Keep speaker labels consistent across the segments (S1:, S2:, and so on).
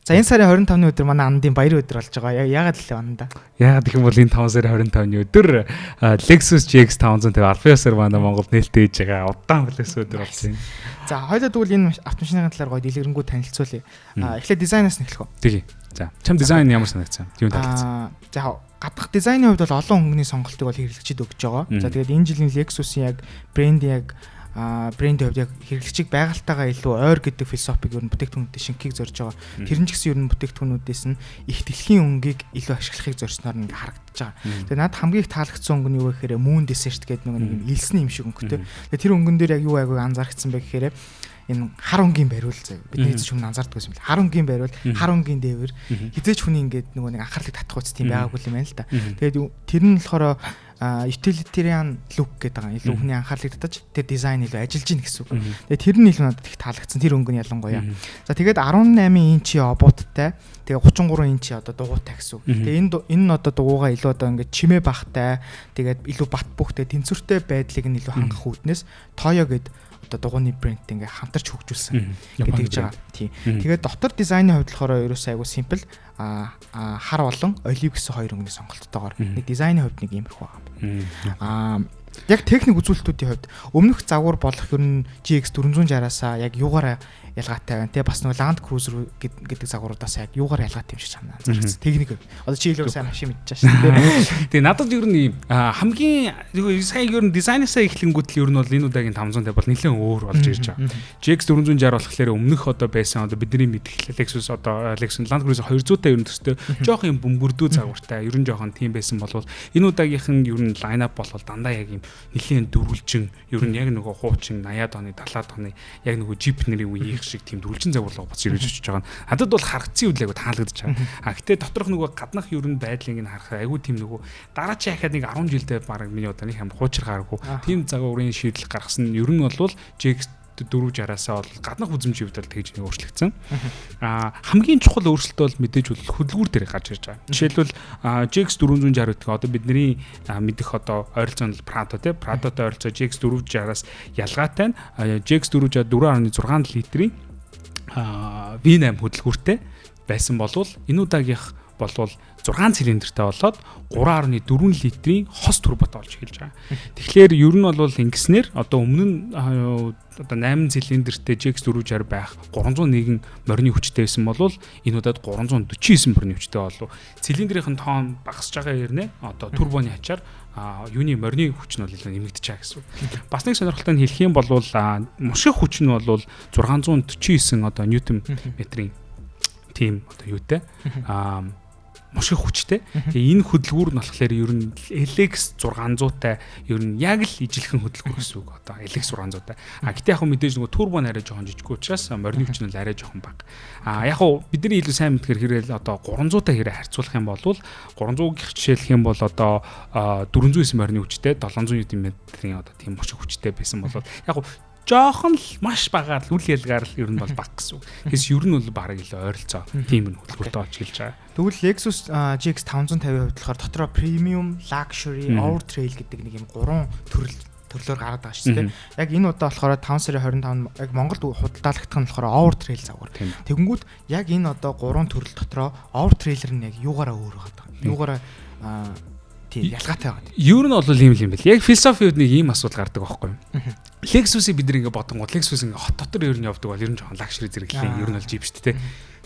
S1: За энэ сарын 25-ны өдөр манай андын баярын өдөр болж байгаа. Яагаад л байна да?
S2: Яагаад гэх юм бол энэ 5 сарын 25-ны өдөр Lexus GX 550 Alpha-саар манай Монголд нээлттэй хийж байгаа удаан Lexus өдөр болж байна.
S1: За хоёулаа тэгвэл энэ автомашины талаар гоё дэлгэрэнгүй танилцуулъя. Эхлээд дизайнаас нь эхлэх үү?
S2: Тэгье. За чам дизайн ямар санагдсан? Юу таалагдсан?
S1: За гадах дизайны хувьд бол олон хөнгөний сонголтыг бол хэрэглэгчид өгч байгаа. За тэгээд энэ жилийн Lexus-ийн яг брендийн хувьд яг хэрэглэгчийг байгальтайгаа илүү ойр гэдэг философиг ер нь бүтээгдэхүүнүүдийн шинхийг зорж байгаа. Тэр нь ч гэсэн ер нь бүтээгдэхүүнүүдээс нь их дэлхийн өнгийг илүү ашиглахыг зорьсноор нь харагдаж байгаа. Тэгээд надад хамгийн их таалагдсан өнгө нь юу гэхээр Moon Desert гэдэг нэг юм илсэн юм шиг өнгөтэй. Тэгээд тэр өнгөн дээр яг юу айгүй анзаарчихсан бэ гэхээр энэ хар өнгийн бариул заяа. Бид хэзээ ч хүн анзаардаг байсан юм л. Хар өнгийн бариул, хар өнгийн дээвэр хизээч хүний ингээд нөгөө нэг анхаарлыг татах үст тийм байгаагүй юм байна л да. Тэгээд тэр нь болохоор utilitarian look гэдэг байгаа. Илүү хүний анхаарлыг татаж тэр дизайн илүү ажиллаж гин гэсэн үг. Тэгээд тэр нь илүү надад их таалагдсан. Тэр өнгө нь ялангуяа. За тэгээд 18 инчийн обуудтай, тэгээд 33 инчийн одоо дугуйтай гэсэн үг. Тэгээд энэ нь одоо дугуйгаа илүү одоо ингээд чимээ багтай, тэгээд илүү бат бөхтэй, тэнцвэртэй байдлыг нь илүү хангах үүднээс Toyo гэдэг одоо дугуйны брендтэй ингээ хамтарч хөгжүүлсэн гэдэг гэж байгаа. Тийм. Тэгээд дотор дизайны хувьд болохоор ерөөсөө айгу симпл хар болон олив гэсэн хоёр өнгөний сонголттойгоор нэг дизайны хувьд нэг иймэрхүү байгаа. Яг техник үзүүлэлтүүдийн хувьд өмнөх загвар болох ер нь GX 460-аас яг юугаараа ялгаатай байна. Тэгээ бас нэг Land Cruiser гэдэг загваруудаас яг юугаар ялгаатай юм шиг санагдсан. Техник. Одоо чи илүү сайн машин мэдчихэж шээ.
S2: Тэгээ надад ер нь хамгийн сайн ер нь дизайнасаа эхлэнгүүт л ер нь бол энэ удаагийн 550 бол нэлээд өөр болж ирж байгаа. GX 460 болохоор өмнөх одоо байсан одоо бидний мэдэх Lexus одоо Lexus Land Cruiser 200-тай ер нь төстэй жоох юм бөмбөрдөө загвартай ер нь жоохон тийм байсан болвол энэ удаагийнх нь ер нь лайнап болвол дандаа яг юм нэлээд дөрвөлжин ер нь яг нөгөө хуучин 80-аад оны 70-аад оны яг нөгөө Jeep нэрийн үеийн шиг тийм дөрвөлжин загварлага боц ирж очиж байгаа. Надад бол харагдсан үйл айгу таалагдж байгаа. Гэтээ доторх нөгөө гаднах ерөн байдлыг нь харахад айгу тийм нөгөө дараачийн ахаад нэг 10 жилдээ баг миний одоо нэг юм хуучрахааргүй тийм загварын шийдэл гаргасан нь ер нь бол GX 460-аас бол гаднах үзмжийн хувьд тэгж нэг өөрчлөгдсөн. Хамгийн чухал өөрчлөлт бол мэдээж бол хөдөлгүүр дээр гарч ирж байгаа. Жишээлбэл GX 460 гэдэг одоо бидний мэдэх одоо ойролцоо нь Prado те Prado-той ойролцоо GX 460-аас ялгаатай нь GX 460 4.6 литрийн V8 хөдөлгүүртэй байсан болвол энэ удаагийнх болвол 6 цилиндртэй болоод 3.4 литрийн хос турботой болж эхэлж байгаа. Тэгэхээр ер нь бол ингэснээр одоо өмнө нь одоо 8 цилиндртэй GX 460 байх 301 морины хүчтэй байсан бол энэ удаад 349 морины хүчтэй болов. Цилиндрийн тоон багасж байгаа хэрнээ одоо турбоны ачаар юуны морины хүч нь бол илүү нэмэгдэж байгаа гэсэн. Бас нэг сонирхолтой нь хэлэх юм бол мушиг хүч нь бол 649 одоо ньютон метрийн тийм одоо юутай мушиг хүчтэй. Тэгээ энэ хөдөлгүүр нь болохоор ер нь LX 600-тай ер нь яг л ижилхэн хөдөлгүүр гэсэн үг. Одоо LX 600-тай. Гэтэ яг мэдээж нөгөө турбо арай жоохон жижиг учраас морины хүч нь арай жоохон бага. Яг бидний илүү сайн мэдгээр хэрэг одоо 300-тай хэрэг харьцуулах юм бол 300-ийн жишээлх юм бол одоо 409 морины хүчтэй 700 Нм-ийн одоо тийм мушиг хүчтэй байсан бол яг жоохон л маш багаар л үл ялгаар л ер нь бол баг гэсэн үг. Тэс ер нь бол бараг илүү ойролцоо тийм хөдөлгөөртэй болж хэлж байгаа.
S1: Тэгвэл Lexus GX 550 хувьд болохоор дотроо premium, luxury, over trail гэдэг нэг юм 3 төрлөөр гараад байгаа шүү дээ. Яг энэ удаа болохоор 5 сарын 25 яг Монголд худалдаалагдах нь болохоор over trail загвар. Тэгэнгүүт яг энэ одоо 3 төрөл дотроо over trailer нь яг юугаараа өөр байгаа юм. Юугаараа тийм ялгаатай байгаа.
S2: Ер нь бол ийм юм бэл. Яг философиуд нэг ийм асуудал гардаг байхгүй юу? Lexus-ийг бид нэг бодонгууд Lexus ингээ хот дотор ер нь явдаг бол ер нь жоохон luxury зэрэглэлийн ер нь бол Jeep шүү дээ.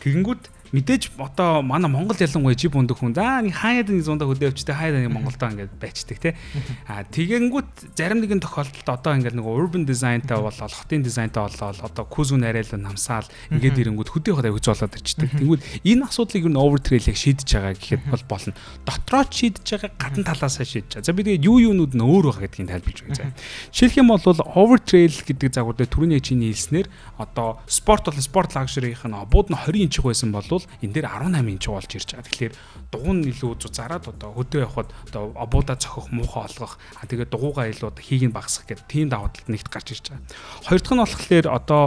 S2: Тэгэнгүүт мэдээж одоо манай Монгол ялангуяа Jeep ундаг хүн нэг хаяад нэг зундаа хөдөө явчтай хаяад нэг Монголдоо ингээд байцдаг тий. Тэгэнгүүт зарим нэгэн тохиолдолд одоо ингээд нэг urban designтай болол хотын дизайнтай болол одоо кузүүн арайлал намсаал ингээд ирэнгүүт хөдөө хот авиж болоод ирчдэг. Тэгвэл энэ асуудлыг ер нь over trail-ийг шийдэж байгаа гэхэд бол болно. Дотроо шийдэж байгаа гадна талаасаа шийдэж байгаа. За би тэгээд юунууд нь өөр байгаа гэдгийг тайлбарлаж байгаа. Жишээлх юм бол over trail гэдэг загвар дээр түрүүний чиний хэлснээр одоо спорт болон спорт luxury-ийнх нь бууд нь 20 инч байсан бол энэ дээр 18 инч болж ирж байгаа. Тэгэхээр дугуй нь илүү зузаараад одоо хөдөө явхад одоо обуудаа цохих муухай олгох тэгээд дугуйгаа илүү одоо хийг нь багасгах гэдэг тийм давуу тал нэгт гарч ирж байгаа. Хоёр дахь нь болохоор одоо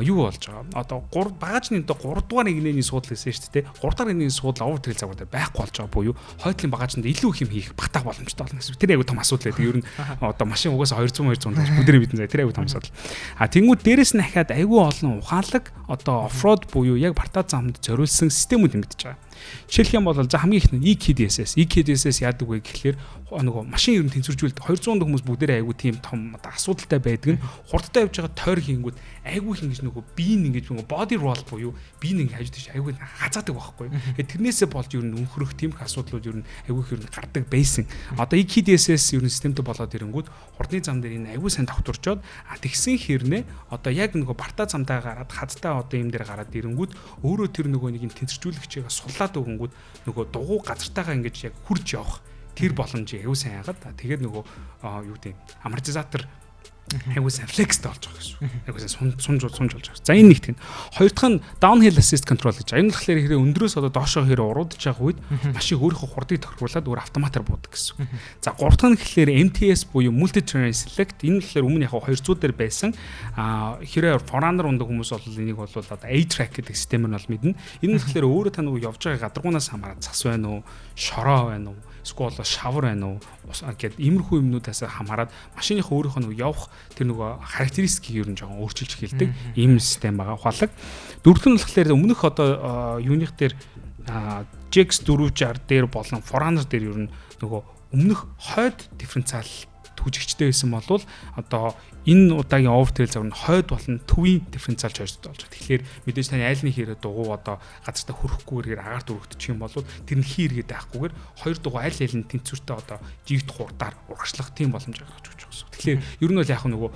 S2: юу болж байгаа. Одоо багажны одоо 3 дугаар нэгнээний суудал гэсэн шүү дээ. 3 дахь нэгнээний суудал over trail загвар дээр байхгүй болж байгаа буюу хойдлын багажнд илүү их юм хийх батах боломжтой болно гэсэн. Тэр айгу том асуудал байдаг. Ер нь одоо машин угаасаа 200 гэж бүдэрийн бидэн зай. Тэр айгу том асуудал. Тэнгүүд дээрэс нь ахаад айгу олон ухаалаг одоо оффроад буюу яг бартаа замд зориулсан зориулсан системүүд нэмэгдэж байгаа. Жишээлх юм бол за хамгийн их нь EKDSS яадаг вэ гэхлээр нөгөө машин ер нь тэнцвэржүүлдэг 200 хүмүүс бүгдээрээ айгүй тийм том асуудалтай байдаг нь хурдтай явж байгаа тойр хийнгүүд айгүй их ингэж нөгөө биеийн ингэж нөгөө body roll буюу биеийн ингэ хажууд тийш айгүй хазаадаг байхгүй. Тэгэхээр тэрнээсээ болж ер нь өнхрөх тийм их асуудлууд ер нь айгүй их ер нь гардаг байсан. Одоо EKDSS ер нь системтэй болоод ирэнгүүд хурдны зам дээр энэ айгүй сайн давтурчоод тэгсэн хэрнээ одоо яг нөгөө барта замдаа гараад хадтай одоо юм дээр гараад ирэнгүүд өөрөө тэр нөгөө нэг юм тэнцвэржүүлэгчээ суллаад өгөнгүүд нөгөө дугуй газартайгаа ингэж яг хурж явах тэр боломжийг аюу сайн яагаад тэгээд нөгөө юу гэдэг амортизатор аюу сайн флекстэй болж байгаа гэсэн. Аюу сайн сунж болж байгаа. За энэ нэгт. Хоёр дахь нь downhill assist control гэж. Энэ нь болохоор хэрэг өндөрөөс одоо доошоо хэрэг уруудаж байгаа үед машин өөрийнхөө хурдыг тохируулаад өөр автоматар буудаг гэсэн. За гурав дахь нь гэхээр MTS буюу multi terrain select. Энэ нь болохоор өмнө яг 200 дээр байсан. Хэрэг Forerunner ундаг хүмүүс бол энийг бол одоо A-track гэдэг системээр нь бол мэднэ. Энэ нь болохоор өөрөө та нөгөө явж байгаа гадаргуунаас хамаарат цас байна уу, шороо байна уу, скол шавар байна уу гэд иймэрхүү юмнуудаас хамаарат машиныхаа өөрийнхөө нөгөө явах тэр нөгөө характеристикийг ер нь жоохон өөрчилж эхэлдэг ийм систем байгаа. Ухаалаг. Дөрөвт нь болохоор өмнөх одоо юуных дээр GX 460 дээр болон Forerunner дээр ер нь нөгөө өмнөх хойд дифференциал түжигчтэй байсан болвол одоо энэ удаагийн overtail зав нь хойд болон төвийн дифференциал чойстой болж байгаа. Тэгэхээр мэдээж таны айл нэг хэрэг дугуй одоо газартаа хөрөхгүйгээр агаарт өргөдчих юм бол тэр нь хийргээд байхгүйгээр хоёр дугуй айл айл нь тэнцвэртэй одоо жигт хурдаар урагшлах тийм боломж гаргаж өгч байгаа. Тэгэхээр ер нь бол яг нөгөө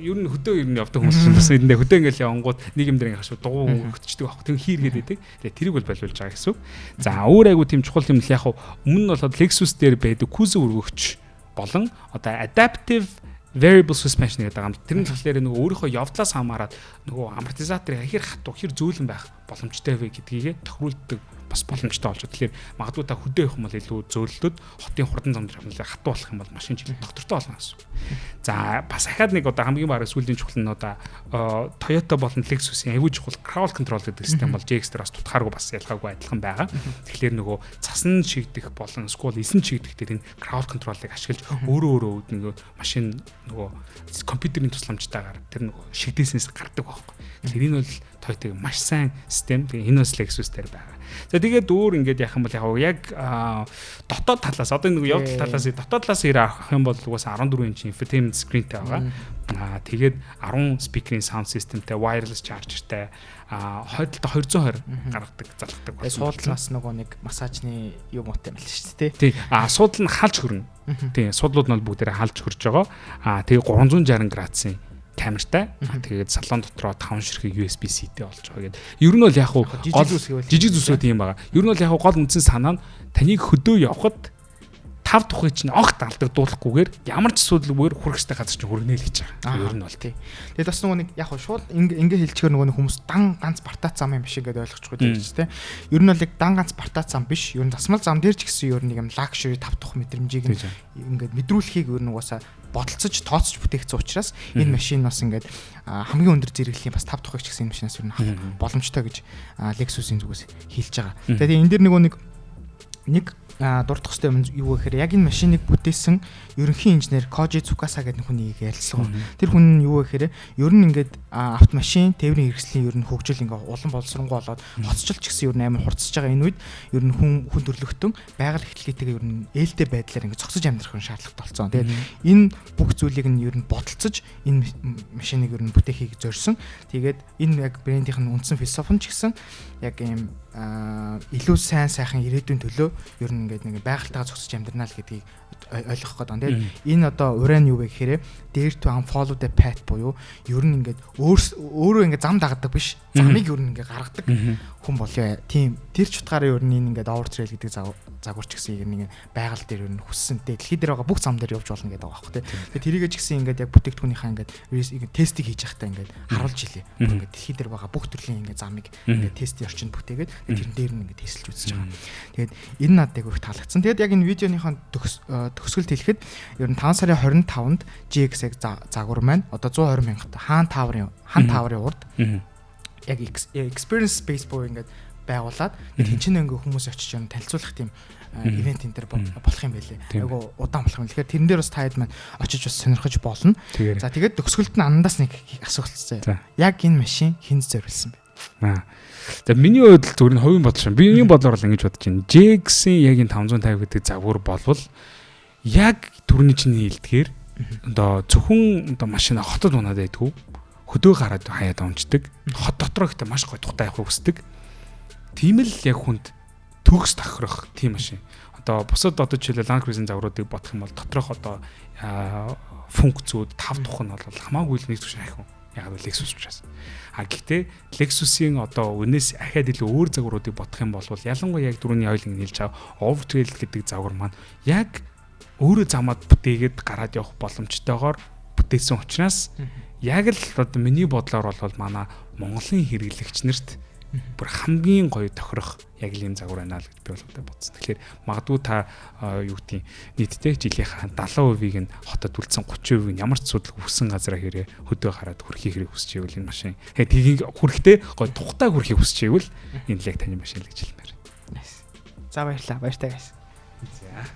S2: ер нь хөдөө ер нь явдаг хүмүүс бас эндээ хөдөө ингээл явангууд нэг юм дээр ингээд дугуй өргөдчихдөг баг. Тэр хийргээд байдаг. Тэгээ тэрийг бол байлуулж байгаа гэсэн үг. За өөр айгу тийм чухал юм л яг өмнө нь бол Lexus дээр байдаг кузов өргөгч болон одоо adaptive variable suspension гэдэг байгаа юм. Тэр нь болохоор нөгөө өөрийнхөө явдлаас хамаарат нөгөө амортизаторыг хэр хатуу хэр зөөлөн байх боломжтой вэ гэдгийг тохируулдаг бас боломжтой болж байгаа. Тэгэхээр магадгүй та хөдөө явах юм бол илүү зөөлөлтөд хотын хурдан зам дээр хатуу болох юм бол машин жилийн доктортой болно гэсэн. За бас ахаад нэг одоо хамгийн бага сүүлийн чухал нь одоо Toyota болон Lexus-ийн аюул чухал crowd control гэдэг систем бол GX дээр бас тутахааргүй бас ялгаагүй адилхан байгаа. Тэгэхээр нөгөө цасан шигдэх болон скол эсэн шигдэх дээр энэ crowd control-ыг ашиглаж өөрөө нөгөө машин нөгөө компьютерийн тусламжтайгаар тэр нөгөө шигдээснээс гардаг байхгүй. Тэгэхээр энэ бол Toyota-гийн маш сайн систем. Тэгээ энэ бас Lexus дээр байгаа. За тэгээд өөр ингээд яах юм бол яг дотоод талаас одоо нэг явдал талаас дотоод талаас авах юм бол угаасаа 14 инч infotainment screenтэй байгаа. Тэгээд 10 speaker-ийн sound systemтэй, wireless charger-тай, хойдолтой 220 гаргадаг, залгадаг.
S1: Суудлаас нөгөө нэг массажны юм уутай юм л шүү дээ.
S2: Тий. Суудл нь халж хөрнө. Тий. Суудлууд нь бол бүгдээрээ халж хөрж байгаа. Тэгээ 360 градусын камертай. Тэгээд салон дотроо 5 ширхэг USB-C-тэй болж байгаа гэдэг. Ер нь бол яг гол жижиг зүсгөө тийм байгаа. Ер нь бол яг гол үндсэн санаа нь таныг хөдөө явхад 5 тухыг чинь огт алдагдуулахгүйгээр ямар ч асуудалгүйгээр хүрхстэй газар чинь хүргэнэ л гэж байгаа. Ер нь бол тий. Тэгээд бас нөгөө нэг яг шууд ингээ хэлчихээр нөгөө хүмүүс дан ганц бартац зам юм биш гэдэг ойлгочихгүй дээ тий. Ер нь бол яг дан ганц бартац зам биш. Ер нь засмал зам дээр ч гэсэн ер нь нэг юм лакшери 5 тух мэдрэмжийг ингээд мэдрүүлэхийг ер нь угаасаа бодолцож тооцож бүтээгдсэн учраас энэ машин бас ингээд хамгийн өндөр зэрэглэлийн бас 5 тухыг ч гэсэн энэ машинаас ер нь авах боломжтой гэж Lexus-ийн зүгээс хэлж байгаа. Тэгээд энэ дэр нэг дурдах хэрэгтэй юм юу гэхээр яг энэ машиныг бүтээсэн ерөнхий инженер Koji Tsukasa гэдэг хүнийг ярилцсан. Тэр хүн нь юу гэхээр ер нь ингээд автомашин тээврийн хэрэгслийн ер нь хөгжил ингээд улам боловсронгуй болоод хоцчилч гэсэн ер нь амар хурцсаж байгаа энэ үед ер нь хүн төрлөختөн байгаль эхлэлтэйгээ ер нь ээлтэй байдлаар ингээд зогсож амьдрах шаардлагатай болсон. Тэгээд энэ бүх зүйлийг нь ер нь бодолцож энэ машиныг ер нь бүтээхийг зорьсон. Тэгээд энэ яг брендийнх нь үндсэн философи ч гэсэн яг ийм илүү сайхан ирээдүйн төлөө ер нь ингээд нэг байгальтайгаа зогсож амьдрнаа л гэдгийг ойлгох гэдэг. Тэгээд энэ одоо уран юу вэ гэхээр dare to unfollow the path буюу ер нь ингээд өөрөө ингээд зам дагадаг биш, замыг ер нь ингээд гаргадаг хүн болё. Тийм тэр ч утгаараа ер нь энэ ингээд over trail гэдэг загварч гэсэн нэг байгаль дээр ер нь хүссэнтэй дэлхий дээр байгаа бүх зам дээр явж болно гэдэг байгаа байхгүй тий. Тэгээд тэрийгэ ч гэсэн ингээд яг бүтээгдэхүүнийхаа ингээд тестийг хийж явахдаа ингээд харуулж илээ. Ингээд дэлхий дээр байгаа бүх төрлийн ингээд замыг ингээд тестийн орчинд бүтээгээд тэрэн дээр нь ингээд тестэлж үзэж байгаа. Тэгээд энэ надад их таалагдсан. Тэгээд яг энэ видеоныхаа төгсгөлд хэлэхэд ер нь 5 сарын 25-нд GX-ийг загвар маань одоо 120 мянгат хаан тааврын урд яг experience space буюу ингээд байгуулад тэнцэнэ ингээ хүмүүс очиж юм танилцуулах тийм ивент энэ төр болох юм байлээ. Айгу удаан болох юм. Тэгэхээр тэрэн дээр бас таад маань очиж бас сонирхож болно. За тэгээд төгсгөлд нь андаас нэг асуулт цаа. Яг энэ машин хинт зориулсан бэ? За миний хувьд зүгээр нь хувийн бодол шин. Биеийн бодлоор л ингэж бодож байна. JX-ийн яг энэ 550 гэдэг загвар болвол яг түрүүний чиний хэлдгээр одоо зөвхөн одоо машина хотод унаад байдгүй. Хөдөө гараад хаяад унцдаг. Хот дотроо ихтэй маш гоё тухтай явах хүсдэг. Тийм л яг хүнд төгс тохирох тийм машин. Одоо бусад одоо жишээлбэл Land Cruiser-ийн загваруудыг бодох юм бол доторх одоо функцүүд тав тух нь бол хамаагүй л нэг түвшин ахиун. Яг л Lexus учраас. Гэхдээ Lexus-ийн одоо өнөөс ахаад илүү өөр загваруудыг бодох юм бол ялангуяа яг дөрөвний ойлын хэлж байгаа Overtrail гэдэг загвар маань яг өөрөө замаад бүтээгээд гараад явах боломжтойгоор бүтээсэн учраас яг л одоо миний бодлоор бол манай Монголын хэрэглэгч нарт бүр хамгийн гоё тохирох яг л юм загвар байна л гэж би бол бодсон. Тэгэхээр магадгүй та юу гэдгийг нийтдээ жилийнхаа 70%-ийг нь хотод үлдсэн 30%-ийг нь ямар ч асуудал хүссэн газараа хэрэг хөдөө хараад хүрхийг хэрэг хүсэж ивэл энэ машин. Тгийг хүрэхдээ гоё тухтай хүрхийг хүсэж ивэл энэ л яг таны машин л гэж хэлмээр.
S1: За баярлалаа. Баяртай guys.
S2: За